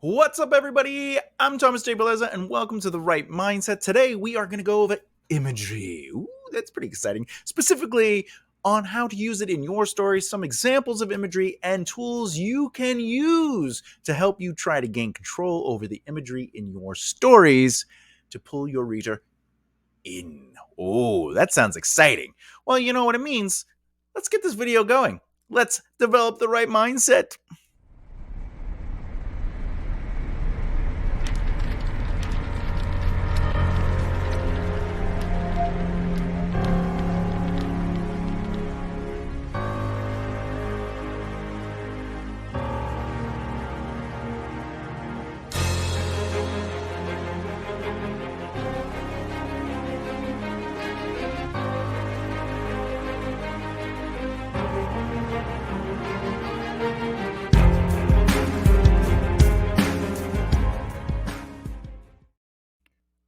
What's up, everybody? I'm Thomas J. Bellezza, and welcome to The Right Mindset. Today, we are going to go over imagery. Ooh, that's pretty exciting. Specifically, on how to use it in your story, some examples of imagery, and tools you can use to help you try to gain control over the imagery in your stories to pull your reader in. Oh, that sounds exciting. Well, you know what it means. Let's get this video going. Let's develop the right mindset.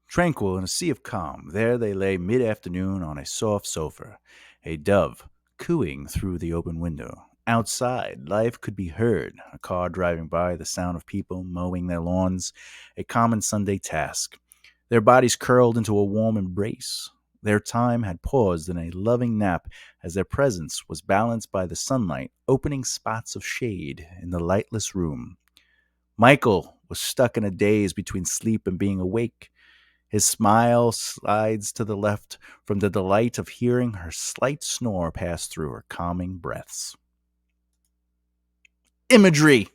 Tranquil in a sea of calm, there they lay mid-afternoon on a soft sofa, a dove cooing through the open window. Outside, life could be heard, a car driving by, the sound of people mowing their lawns, a common Sunday task. Their bodies curled into a warm embrace. Their time had paused in a loving nap as their presence was balanced by the sunlight, opening spots of shade in the lightless room. Michael was stuck in a daze between sleep and being awake. His smile slides to the left from the delight of hearing her slight snore pass through her calming breaths. Imagery.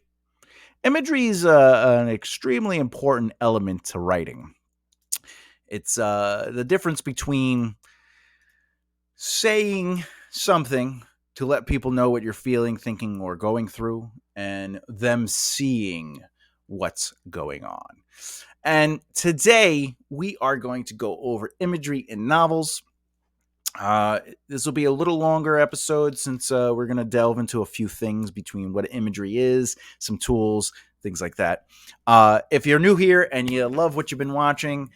Imagery is an extremely important element to writing. It's the difference between saying something to let people know what you're feeling, thinking, or going through, and them seeing what's going on. And today we are going to go over imagery in novels. This will be a little longer episode since we're going to delve into a few things between what imagery is, some tools, things like that. If you're new here and you love what you've been watching,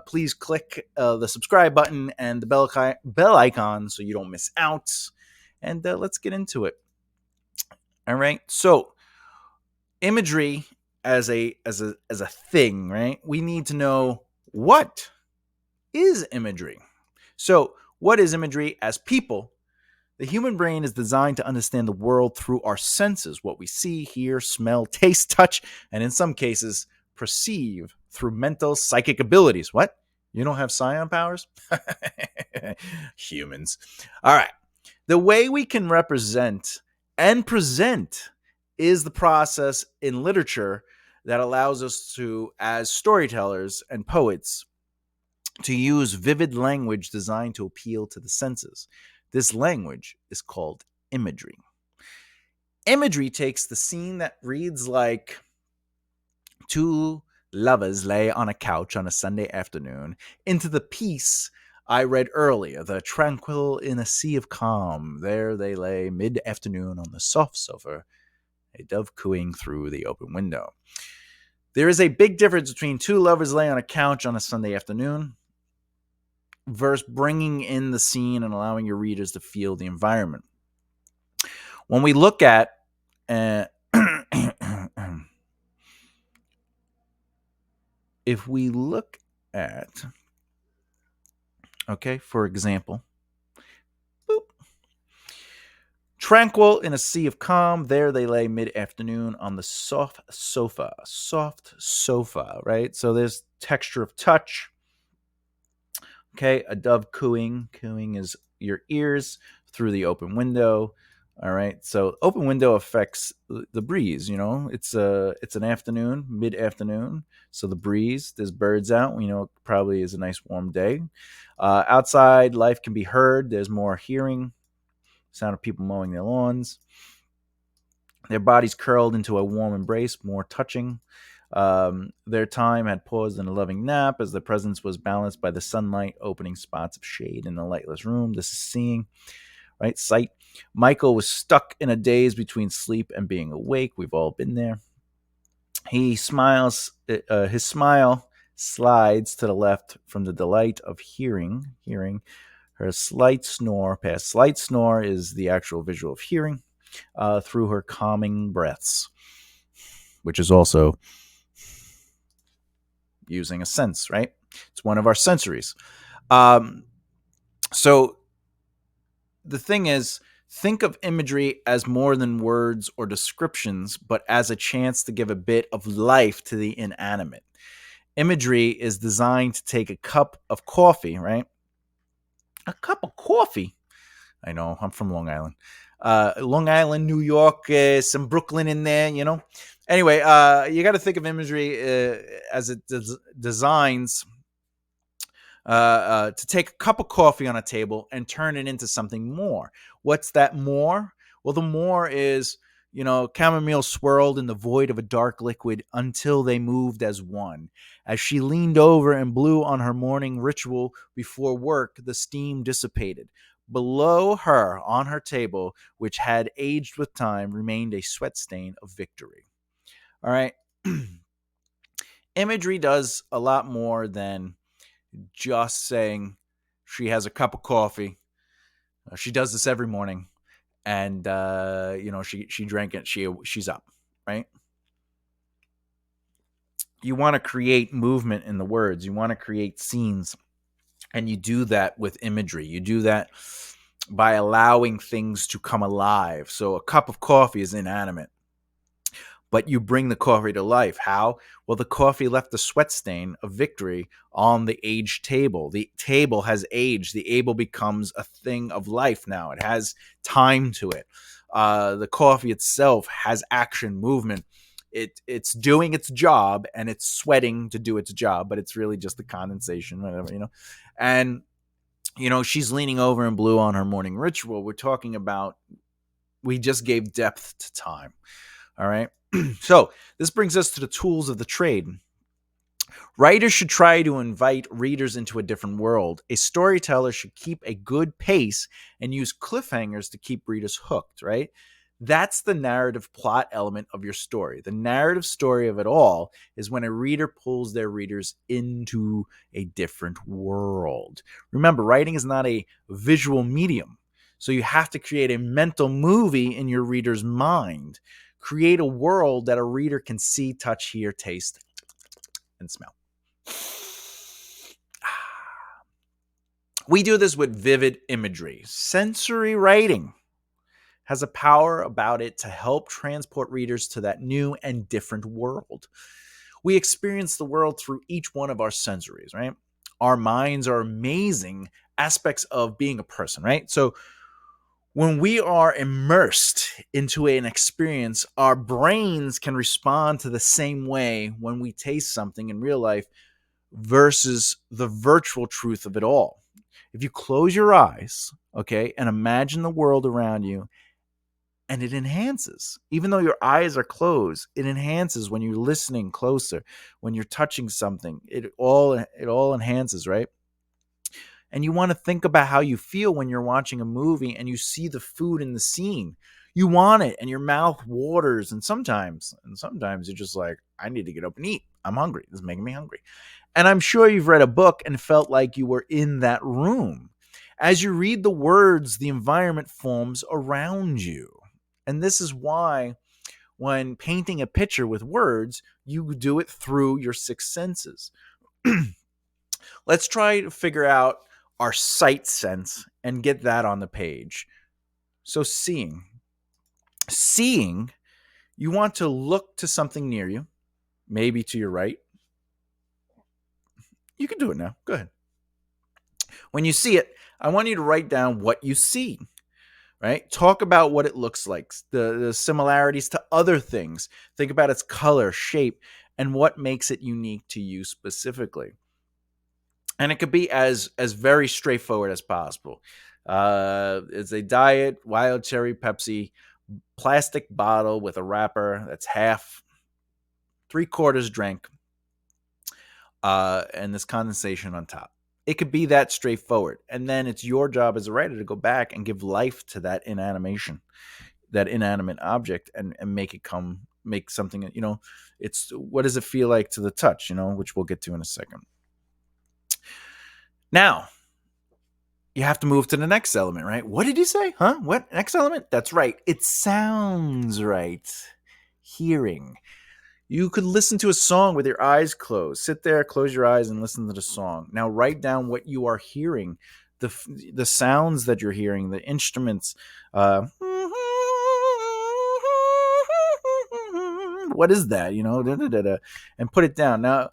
please click the subscribe button and the bell icon so you don't miss out. And let's get into it. All right. So imagery as a thing, right? We need to know what is imagery. So, what is imagery? As people, the human brain is designed to understand the world through our senses, what we see, hear, smell, taste, touch, and in some cases, perceive through mental psychic abilities. What? You don't have psion powers? Humans. All right. The way we can represent and present is the process in literature that allows us to, as storytellers and poets, to use vivid language designed to appeal to the senses. This language is called imagery. Imagery takes the scene that reads like two lovers lay on a couch on a Sunday afternoon into the piece I read earlier, the tranquil in a sea of calm. There they lay mid-afternoon on the soft sofa, a dove cooing through the open window. There is a big difference between two lovers laying on a couch on a Sunday afternoon versus bringing in the scene and allowing your readers to feel the environment. When we look at if we look at, okay, for example, tranquil in a sea of calm, there they lay mid-afternoon on the soft sofa, right? So there's texture of touch. Okay, a dove cooing. Cooing is your ears through the open window. All right, so open window affects the breeze. You know, it's an afternoon, mid-afternoon, so the breeze. There's birds out. You know, it probably is a nice warm day. Outside, life can be heard. There's more hearing, sound of people mowing their lawns. Their bodies curled into a warm embrace, more touching. Their time had paused in a loving nap as their presence was balanced by the sunlight, opening spots of shade in the lightless room. This is seeing, right? Sight. Michael was stuck in a daze between sleep and being awake. We've all been there. He smiles. His smile slides to the left from the delight of hearing. Her slight snore past. Slight snore is the actual visual of hearing through her calming breaths, which is also using a sense, right? It's one of our sensories. Um, so the thing is, think of imagery as more than words or descriptions, but as a chance to give a bit of life to the inanimate. Imagery is designed to take a cup of coffee, right? A cup of coffee. I know, I'm from Long Island. Long Island, New York, some Brooklyn in there, you know. Anyway, you got to think of imagery as it designs to take a cup of coffee on a table and turn it into something more. What's that more? Well, the more is, chamomile swirled in the void of a dark liquid until they moved as one. As she leaned over and blew on her morning ritual before work, the steam dissipated. Below her, on her table, which had aged with time, remained a sweat stain of victory. All right. Imagery does a lot more than just saying she has a cup of coffee. She does this every morning, and she drank it. She's up, right? You want to create movement in the words. You want to create scenes, and you do that with imagery. You do that by allowing things to come alive. So a cup of coffee is inanimate, but you bring the coffee to life. How? Well, the coffee left a sweat stain of victory on the aged table. The table has aged. The able becomes a thing of life now. It has time to it. The coffee itself has action, movement. It's doing its job, and it's sweating to do its job, but it's really just the condensation, whatever. And, she's leaning over and blew on her morning ritual. We're talking about, we just gave depth to time. All right. So this brings us to the tools of the trade. Writers should try to invite readers into a different world. A storyteller should keep a good pace and use cliffhangers to keep readers hooked, right? That's the narrative plot element of your story. The narrative story of it all is when a reader pulls their readers into a different world. Remember, writing is not a visual medium. So you have to create a mental movie in your reader's mind. Create a world that a reader can see, touch, hear, taste, and smell. We do this with vivid imagery. Sensory writing has a power about it to help transport readers to that new and different world. We experience the world through each one of our sensories, right? Our minds are amazing aspects of being a person, right? So when we are immersed into an experience, our brains can respond to the same way when we taste something in real life versus the virtual truth of it all. If you close your eyes, okay, and imagine the world around you, and it enhances. Even though your eyes are closed, it enhances when you're listening closer, when you're touching something. It all enhances, right? And you want to think about how you feel when you're watching a movie and you see the food in the scene. You want it and your mouth waters, and sometimes you're just like, I need to get up and eat. I'm hungry. This is making me hungry. And I'm sure you've read a book and felt like you were in that room. As you read the words, the environment forms around you. And this is why when painting a picture with words, you do it through your six senses. Let's try to figure out our sight sense and get that on the page. So seeing, you want to look to something near you, maybe to your right. You can do it now. Go ahead. When you see it, I want you to write down what you see, right? Talk about what it looks like, the similarities to other things. Think about its color, shape, and what makes it unique to you specifically. And it could be as very straightforward as possible. It's a diet wild cherry Pepsi plastic bottle with a wrapper that's half, 3/4 drank, and this condensation on top. It could be that straightforward. And then it's your job as a writer to go back and give life to that inanimation, that inanimate object, and make something, it's, what does it feel like to the touch, which we'll get to in a second. Now, you have to move to the next element, right? What did you say? Huh? What? Next element? That's right. It sounds right. Hearing. You could listen to a song with your eyes closed. Sit there, close your eyes, and listen to the song. Now, write down what you are hearing, the sounds that you're hearing, the instruments. What is that? Da, da, da, da, and put it down. Now,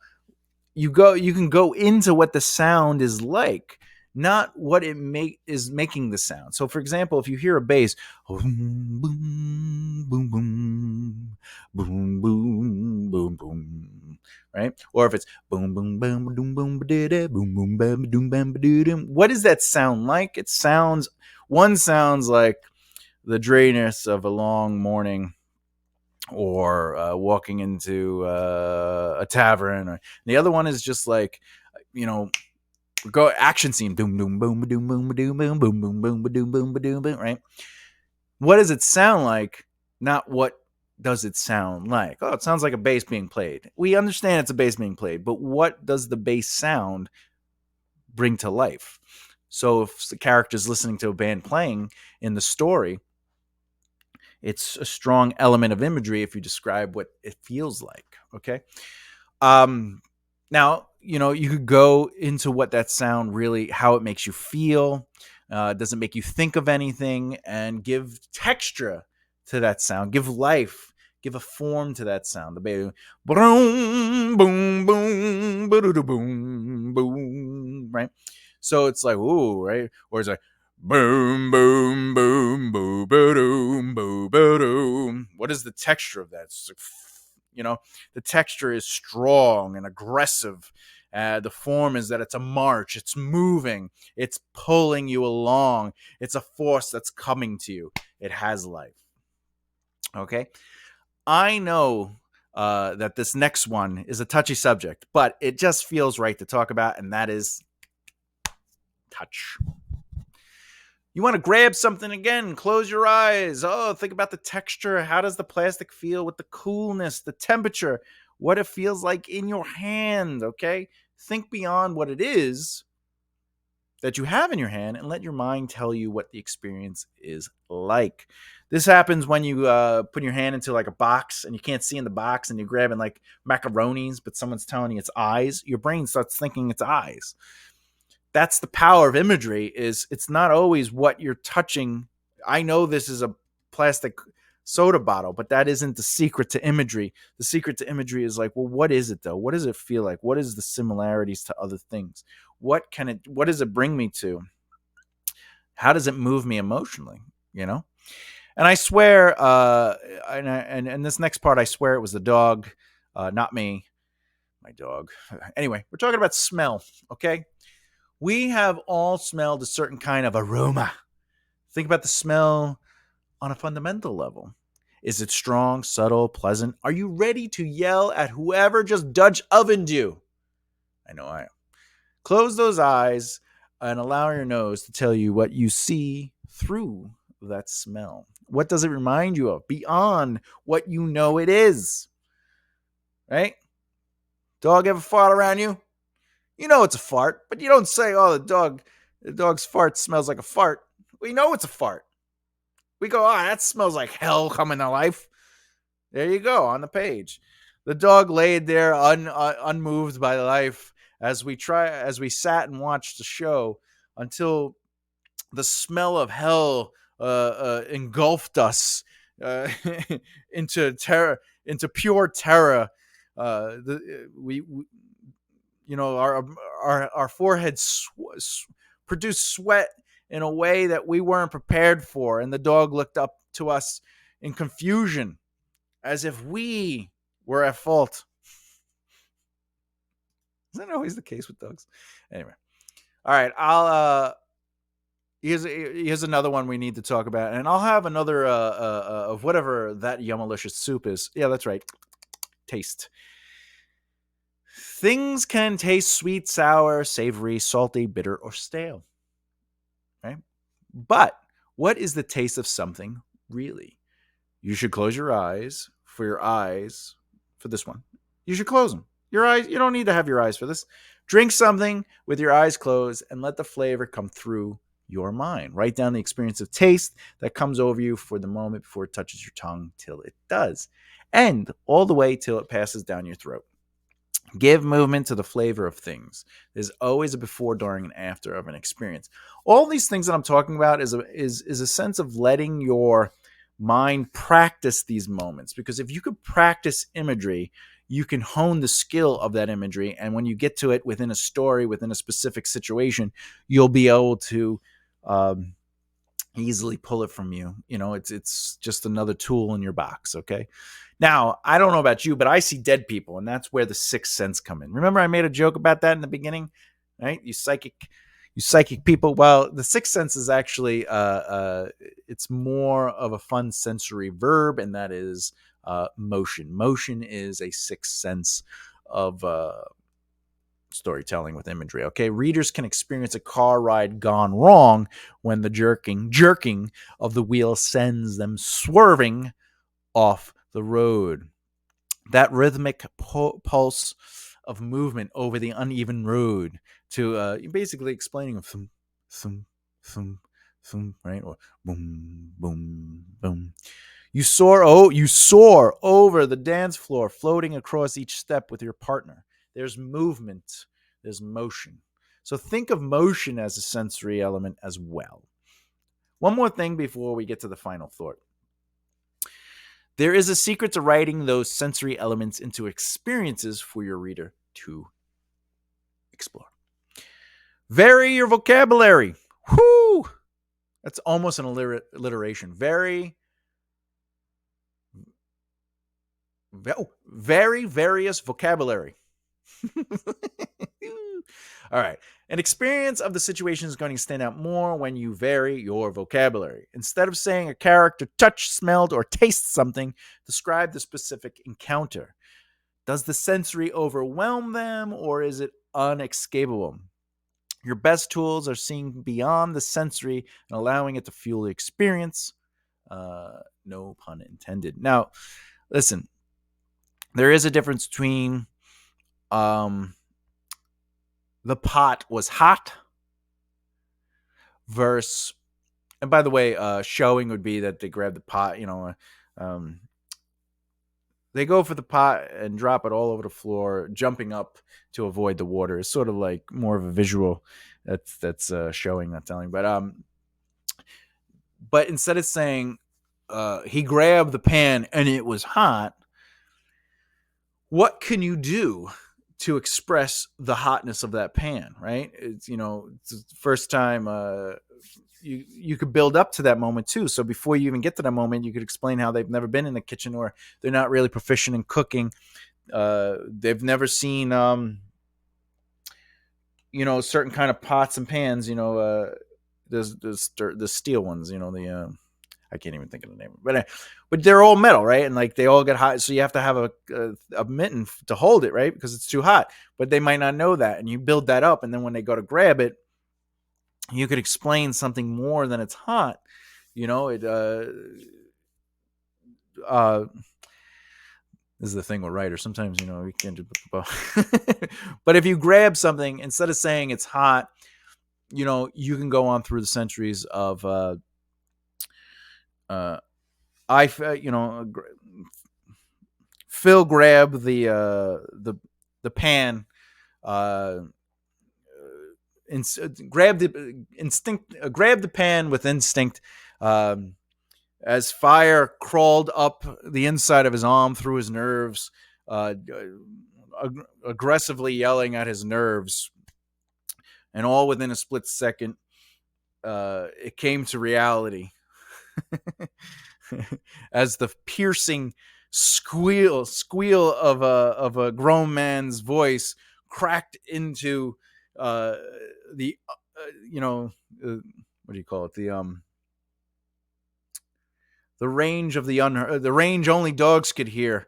you can go into what the sound is like, not what is making the sound. So for example, if you hear a bass, boom boom boom boom boom boom boom boom, right? Or if it's boom boom boom boom boom boom boom boom boom boom, what does that sound like? One sounds like the drayness of a long morning, or walking into a tavern, or the other one is just like, you know, go action scene, boom boom boom boom boom boom boom boom boom boom boom boom boom boom, right? What does it sound like? Not what does it sound like? Oh, it sounds like a bass being played. We understand it's a bass being played, but what does the bass sound bring to life? So if the character's listening to a band playing in the story, it's a strong element of imagery if you describe what it feels like. Okay. Now, you could go into what that sound really, how it makes you feel. Does it make you think of anything? And give texture to that sound. Give life. Give a form to that sound. The baby, boom, boom, boom, boom, boom, right? So it's like, ooh, right? Or it's like, boom, boom, boom, boom, boom, boom, boom. What is the texture of that? It's like, the texture is strong and aggressive. The form is that it's a march. It's moving. It's pulling you along. It's a force that's coming to you. It has life. Okay. I know that this next one is a touchy subject, but it just feels right to talk about, and that is touch. You want to grab something again, close your eyes. Oh, think about the texture. How does the plastic feel with the coolness, the temperature, what it feels like in your hand, okay? Think beyond what it is that you have in your hand and let your mind tell you what the experience is like. This happens when you put your hand into like a box and you can't see in the box, and you're grabbing like macaronis, but someone's telling you it's eyes. Your brain starts thinking it's eyes. That's the power of imagery. Is it's not always what you're touching. I know this is a plastic soda bottle, but that isn't the secret to imagery. The secret to imagery is like, well, what is it though? What does it feel like? What is the similarities to other things? What does it bring me to? How does it move me emotionally? And I swear, and this next part, I swear it was the dog, not me, my dog. Anyway, we're talking about smell, okay? We have all smelled a certain kind of aroma. Think about the smell on a fundamental level. Is it strong, subtle, pleasant? Are you ready to yell at whoever just Dutch ovened you? I know I am. Close those eyes and allow your nose to tell you what you see through that smell. What does it remind you of beyond what you know it is? Right? Dog ever fart around you? You know it's a fart, but you don't say, "Oh, the dog's fart smells like a fart." We know it's a fart. We go, "Oh, that smells like hell coming to life." There you go on the page. The dog laid there unmoved by life as we sat and watched the show until the smell of hell engulfed us uh, into pure terror. We our foreheads produced sweat in a way that we weren't prepared for, and the dog looked up to us in confusion, as if we were at fault. Is that always the case with dogs? Anyway, all right. Here's another one we need to talk about, and I'll have another of whatever that yummalicious soup is. Yeah, that's right. Taste. Things can taste sweet, sour, savory, salty, bitter, or stale. Right? But what is the taste of something really? You should close your eyes for this one. You should close them. Your eyes, you don't need to have your eyes for this. Drink something with your eyes closed and let the flavor come through your mind. Write down the experience of taste that comes over you for the moment before it touches your tongue till it does. and all the way till it passes down your throat. Give movement to the flavor of things. There's always a before, during, and after of an experience. All these things that I'm talking about is a sense of letting your mind practice these moments. Because if you could practice imagery, you can hone the skill of that imagery. And when you get to it within a story, within a specific situation, you'll be able to easily pull it from you. It's just another tool in your box. Okay. Now, I don't know about you, but I see dead people, and that's where the sixth sense come in. Remember, I made a joke about that in the beginning, right? You psychic people. Well, the sixth sense is actually it's more of a fun sensory verb, and that is motion. Motion is a sixth sense of storytelling with imagery. Okay, readers can experience a car ride gone wrong when the jerking of the wheel sends them swerving off the road. That rhythmic pulse of movement over the uneven road to basically explaining thum, thum, thum, right? Or boom, boom, boom. You soar over the dance floor, floating across each step with your partner. There's movement, there's motion. So think of motion as a sensory element as well. One more thing before we get to the final thought. There is a secret to writing those sensory elements into experiences for your reader to explore. Vary your vocabulary. Whoo! That's almost an alliteration. Very various vocabulary. All right. An experience of the situation is going to stand out more when you vary your vocabulary. Instead of saying a character touched, smelled, or tasted something, describe the specific encounter. Does the sensory overwhelm them, or is it unescapable? Your best tools are seeing beyond the sensory and allowing it to fuel the experience. No pun intended. Now, listen, there is a difference between the pot was hot versus, and by the way, showing would be that they grab the pot, they go for the pot and drop it all over the floor, jumping up to avoid the water. It's sort of like more of a visual that's showing, not telling. But instead of saying he grabbed the pan and it was hot, what can you do to express the hotness of that pan, right? It's the first time you could build up to that moment too. So before you even get to that moment, you could explain how they've never been in the kitchen, or they're not really proficient in cooking. They've never seen certain kind of pots and pans. There's the steel ones. The I can't even think of the name, but they're all metal, right? And like they all get hot, so you have to have a mitten to hold it, right? Because it's too hot. But they might not know that, and you build that up, and then when they go to grab it, you could explain something more than it's hot. This is the thing with writers. Sometimes we can't do, but if you grab something instead of saying it's hot, you can go on through the centuries of Phil grabbed the pan, grabbed the pan with instinct, as fire crawled up the inside of his arm through his nerves, aggressively yelling at his nerves, and all within a split second, it came to reality. As the piercing squeal of a grown man's voice cracked into what do you call it, the range of the range only dogs could hear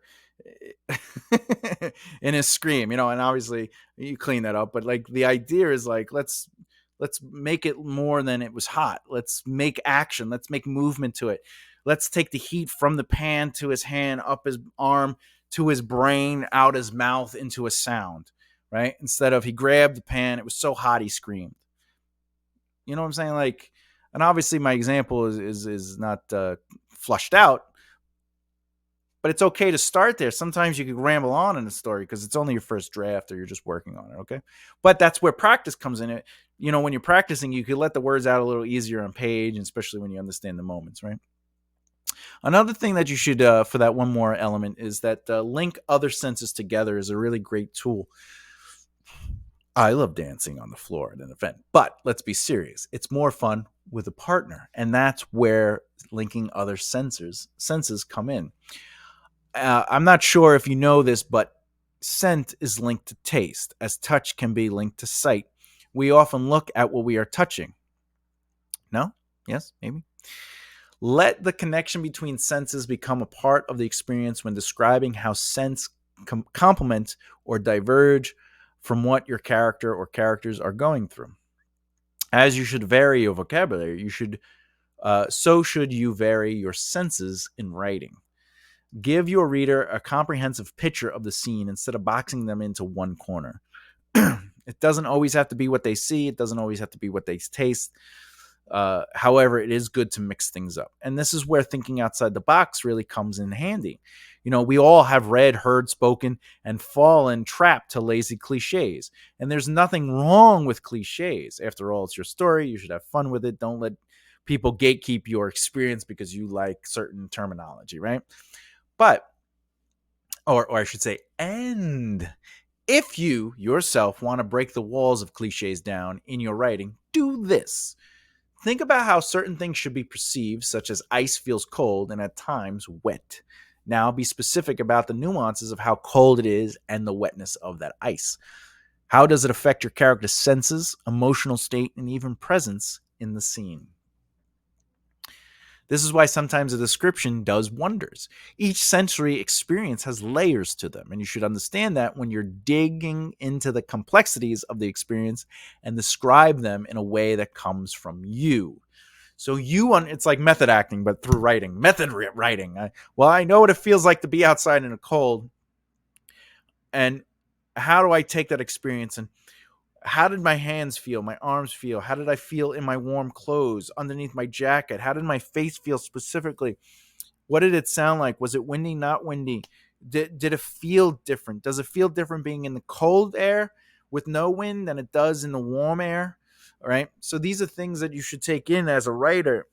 in his scream, and obviously you clean that up, but like the idea is like let's make it more than it was hot. Let's make action. Let's make movement to it. Let's take the heat from the pan to his hand, up his arm, to his brain, out his mouth, into a sound, right? Instead of he grabbed the pan, it was so hot he screamed. You know what I'm saying? Like, and obviously my example is not flushed out, But it's okay to start there. Sometimes you could ramble on in a story because it's only your first draft or you're just working on it, okay? But that's where practice comes in. It, when you're practicing, you can let the words out a little easier on page, and especially when you understand the moments, right? Another thing that you should, for that one more element, is that link other senses together is a really great tool. I love dancing on the floor at an event, but let's be serious. It's more fun with a partner, and that's where linking other senses come in. I'm not sure if you know this, but scent is linked to taste, as touch can be linked to sight. We often look at what we are touching. No? Yes? Maybe? Let the connection between senses become a part of the experience when describing how scents complement or diverge from what your character or characters are going through. As you should vary your vocabulary, so should you vary your senses in writing. Give your reader a comprehensive picture of the scene instead of boxing them into one corner. It doesn't always have to be what they see. It doesn't always have to be what they taste. However, it is good to mix things up. And this is where thinking outside the box really comes in handy. We all have read, heard, spoken, and fallen trapped to lazy cliches. And there's nothing wrong with cliches. After all, it's your story. You should have fun with it. Don't let people gatekeep your experience because you like certain terminology, right? But, or I should say, and if you yourself want to break the walls of cliches down in your writing, do this. Think about how certain things should be perceived, such as ice feels cold and at times wet. Now be specific about the nuances of how cold it is and the wetness of that ice. How does it affect your character's senses, emotional state, and even presence in the scene? This is why sometimes a description does wonders. Each sensory experience has layers to them, and you should understand that when you're digging into the complexities of the experience and describe them in a way that comes from you. So it's like method acting, but through writing. Method writing. I know what it feels like to be outside in the cold, and how do I take that experience and how did my hands feel, my arms feel? How did I feel in my warm clothes underneath my jacket? How did my face feel specifically? What did it sound like? Was it windy, not windy? Did it feel different? Does it feel different being in the cold air with no wind than it does in the warm air? All right. So these are things that you should take in as a writer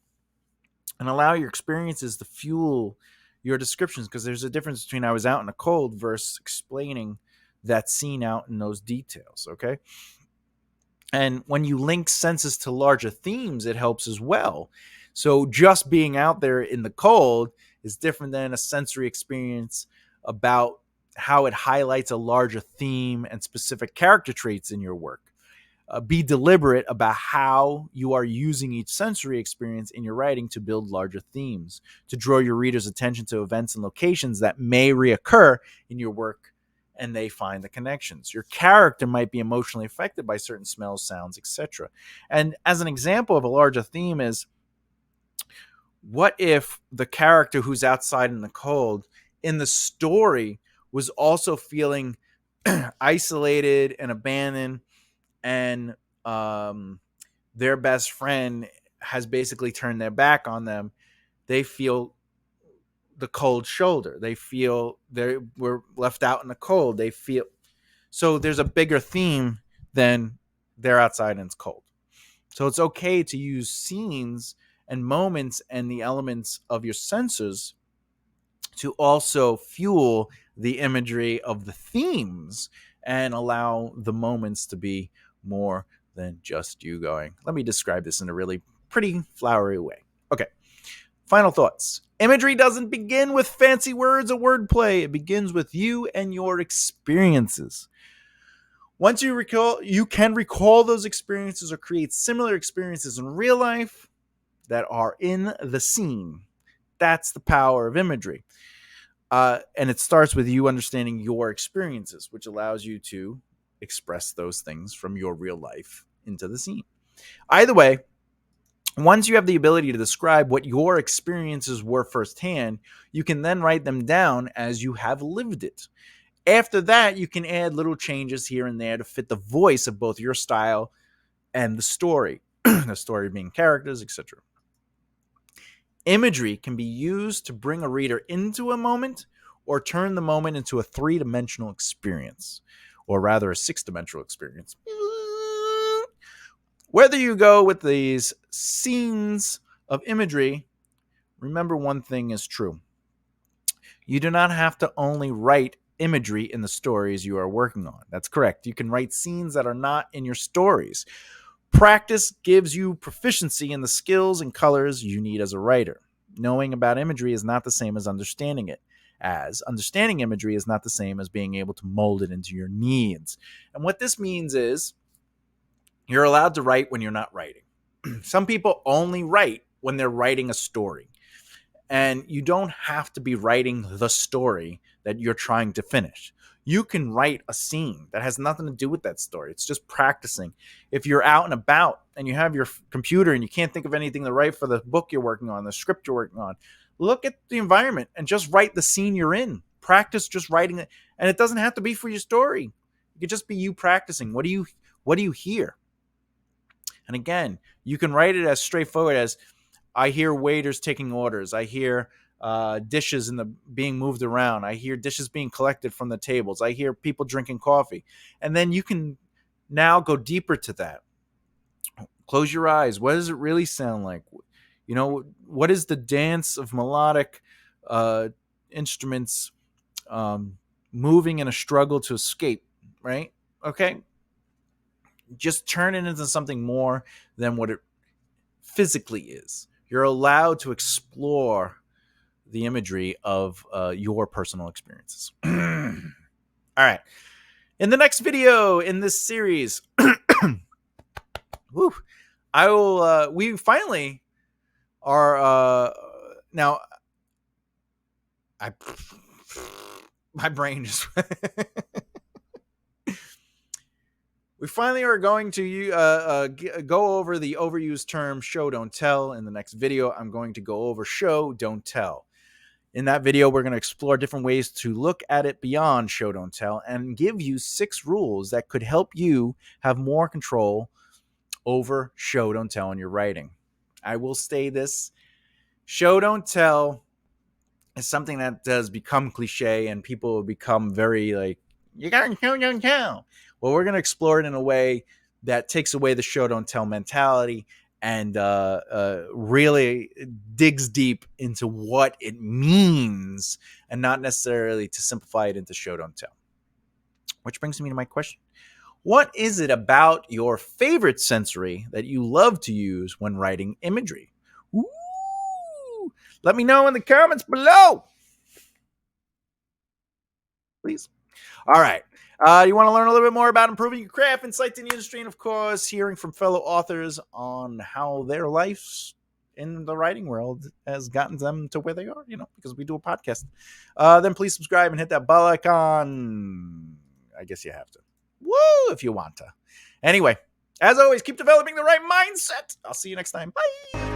and allow your experiences to fuel your descriptions, because there's a difference between I was out in the cold versus explaining that scene out in those details. Okay. And when you link senses to larger themes, it helps as well. So just being out there in the cold is different than a sensory experience about how it highlights a larger theme and specific character traits in your work. Be deliberate about how you are using each sensory experience in your writing to build larger themes, to draw your reader's attention to events and locations that may reoccur in your work, and they find the connections. Your character might be emotionally affected by certain smells, sounds, etc. And as an example of a larger theme is, what if the character who's outside in the cold in the story was also feeling isolated and abandoned, and their best friend has basically turned their back on them? They feel the cold shoulder. They feel they were left out in the cold. They feel so there's a bigger theme than they're outside and it's cold. So it's okay to use scenes and moments and the elements of your senses to also fuel the imagery of the themes and allow the moments to be more than just you going, let me describe this in a really pretty flowery way. Okay. Final thoughts. Imagery doesn't begin with fancy words or wordplay. It begins with you and your experiences. Once you can recall those experiences or create similar experiences in real life that are in the scene. That's the power of imagery. And it starts with you understanding your experiences, which allows you to express those things from your real life into the scene. Either way, once you have the ability to describe what your experiences were firsthand, you can then write them down as you have lived it. After that, you can add little changes here and there to fit the voice of both your style and the story, the story being characters, etc. Imagery can be used to bring a reader into a moment or turn the moment into a three-dimensional experience, or rather a six-dimensional experience. Whether you go with these scenes of imagery, remember one thing is true. You do not have to only write imagery in the stories you are working on. That's correct. You can write scenes that are not in your stories. Practice gives you proficiency in the skills and colors you need as a writer. Knowing about imagery is not the same as understanding it, as understanding imagery is not the same as being able to mold it into your needs. And what this means is you're allowed to write when you're not writing. Some people only write when they're writing a story. And you don't have to be writing the story that you're trying to finish. You can write a scene that has nothing to do with that story. It's just practicing. If you're out and about and you have your computer and you can't think of anything to write for the book you're working on, the script you're working on, look at the environment and just write the scene you're in. Practice just writing it. And it doesn't have to be for your story. It could just be you practicing. What do you hear? And again, you can write it as straightforward as, I hear waiters taking orders. I hear dishes being moved around. I hear dishes being collected from the tables. I hear people drinking coffee. And then you can now go deeper to that. Close your eyes. What does it really sound like? What is the dance of melodic instruments moving in a struggle to escape, right? Okay. Just turn it into something more than what it physically is. You're allowed to explore the imagery of your personal experiences. All right. In the next video in this series, I will. We finally are now. My brain just. We finally are going to go over the overused term show, don't tell. In the next video, I'm going to go over show, don't tell. In that video, we're going to explore different ways to look at it beyond show, don't tell, and give you 6 rules that could help you have more control over show, don't tell in your writing. I will say this. Show, don't tell is something that does become cliche and people become very like, you got to show, don't tell. Well, we're going to explore it in a way that takes away the show, don't tell mentality and really digs deep into what it means and not necessarily to simplify it into show, don't tell. Which brings me to my question. What is it about your favorite sensory that you love to use when writing imagery? Ooh, let me know in the comments below. Please. All right. You want to learn a little bit more about improving your craft, insights in the industry, and of course, hearing from fellow authors on how their lives in the writing world has gotten them to where they are, because we do a podcast. Then please subscribe and hit that bell icon. I guess you have to. Woo, if you want to. Anyway, as always, keep developing the right mindset. I'll see you next time. Bye.